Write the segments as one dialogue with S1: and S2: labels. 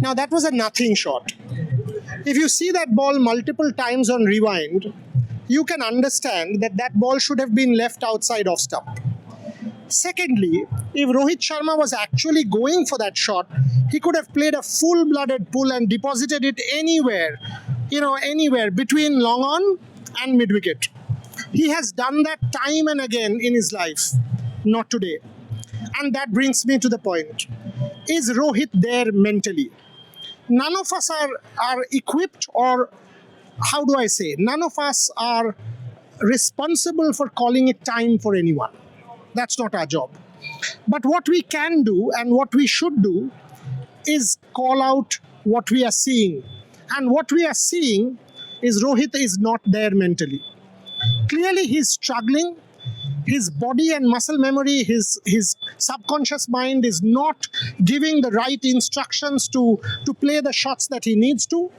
S1: Now that was a nothing shot. If you see that ball multiple times on rewind, you can understand that that ball should have been left outside off stump. Secondly, if Rohit Sharma was actually going for that shot, he could have played a full-blooded pull and deposited it anywhere, anywhere between long on and mid-wicket. He has done that time and again in his life, not today. And that brings me to the point. Is Rohit there mentally? None of us are equipped, or how do I say, none of us are responsible for calling it time for anyone. That's not our job. But what we can do and what we should do is call out what we are seeing. And what we are seeing is Rohit is not there mentally. Clearly he's struggling. His body and muscle memory, his subconscious mind is not giving the right instructions to play the shots that he needs to.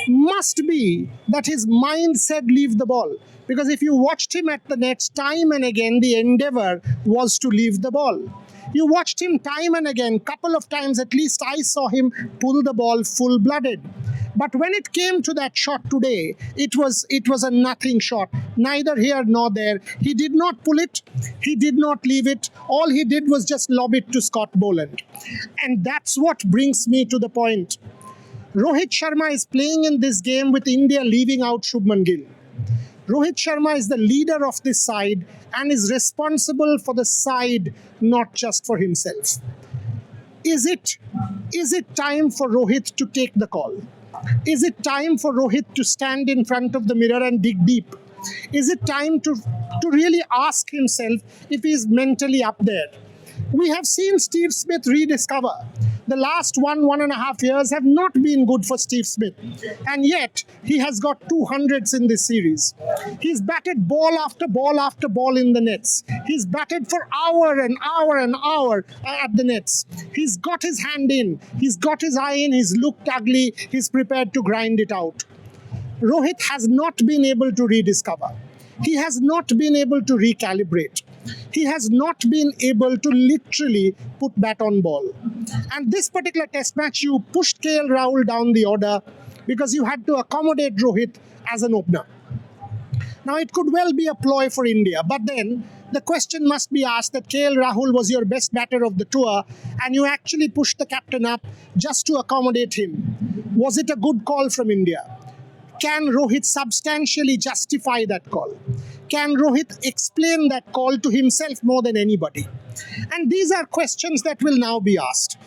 S1: Must be that his mind said leave the ball. Because if you watched him at the nets time and again, the endeavor was to leave the ball. You watched him time and again, couple of times at least I saw him pull the ball full-blooded. But when it came to that shot today, it was a nothing shot. Neither here nor there. He did not pull it. He did not leave it. All he did was just lob it to Scott Boland. And that's what brings me to the point. Rohit Sharma is playing in this game with India leaving out Shubman Gill. Rohit Sharma is the leader of this side and is responsible for the side, not just for himself. Is it time for Rohit to take the call? Is it time for Rohit to stand in front of the mirror and dig deep? Is it time to really ask himself if he is mentally up there? We have seen Steve Smith rediscover. The last 1.5 years have not been good for Steve Smith. And yet, he has got 200s in this series. He's batted ball after ball after ball in the nets. He's batted for hour and hour and hour at the nets. He's got his hand in. He's got his eye in. He's looked ugly. He's prepared to grind it out. Rohit has not been able to rediscover. He has not been able to recalibrate. He has not been able to literally put bat on ball. And this particular test match, you pushed KL Rahul down the order because you had to accommodate Rohit as an opener. Now, it could well be a ploy for India, but then the question must be asked that KL Rahul was your best batter of the tour and you actually pushed the captain up just to accommodate him. Was it a good call from India? Can Rohit substantially justify that call? Can Rohit explain that call to himself more than anybody? And these are questions that will now be asked.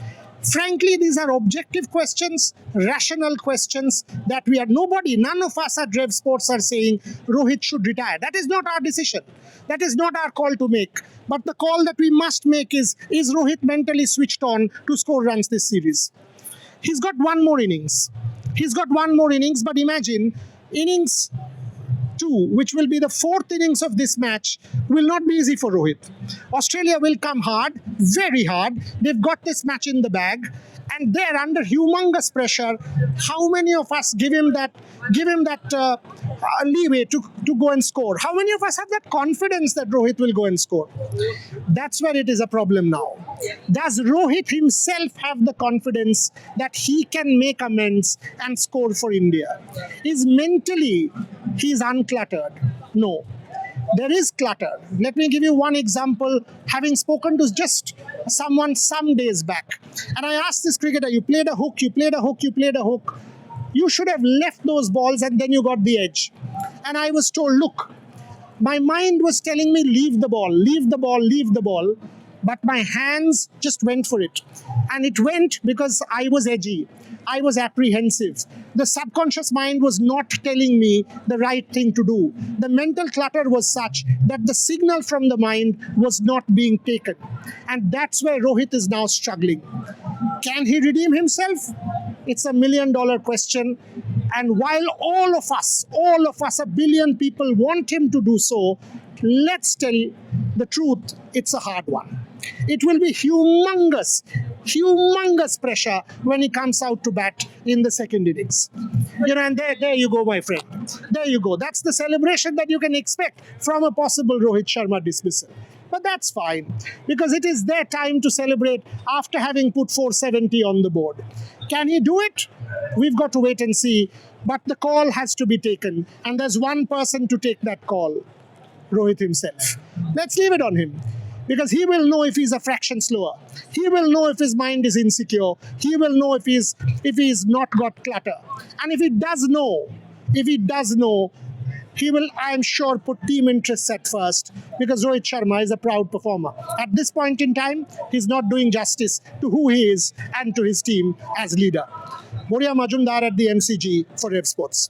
S1: Frankly, these are objective questions, rational questions that none of us at Revsportz are saying Rohit should retire. That is not our decision. That is not our call to make. But the call that we must make is Rohit mentally switched on to score runs this series? He's got one more innings. But imagine innings 2, which will be the 4th innings of this match, will not be easy for Rohit. Australia will come hard, very hard. They've got this match in the bag, and they're under humongous pressure. How many of us give him that leeway to go and score? How many of us have that confidence that Rohit will go and score? That's where it is a problem now. Does Rohit himself have the confidence that he can make amends and score for India? Is mentally he's uncluttered? No. There is clutter. Let me give you one example, having spoken to just someone some days back. And I asked this cricketer, you played a hook. You should have left those balls and then you got the edge. And I was told, look, my mind was telling me leave the ball. But my hands just went for it. And it went because I was edgy. I was apprehensive. The subconscious mind was not telling me the right thing to do. The mental clutter was such that the signal from the mind was not being taken. And that's where Rohit is now struggling. Can he redeem himself? It's $1 million question. And while all of us, a billion people want him to do so, let's tell the truth, it's a hard one. It will be humongous pressure when he comes out to bat in the second innings. And there you go, my friend. There you go. That's the celebration that you can expect from a possible Rohit Sharma dismissal. But that's fine, because it is their time to celebrate after having put 470 on the board. Can he do it? We've got to wait and see. But the call has to be taken, and there's one person to take that call, Rohit himself. Let's leave it on him, because he will know if he's a fraction slower. He will know if his mind is insecure. He will know if he's not got clutter. And if he does know, he will, I am sure, put team interests at first, because Rohit Sharma is a proud performer. At this point in time, he's not doing justice to who he is and to his team as leader. Boria Majumdar at the MCG for Revsportz.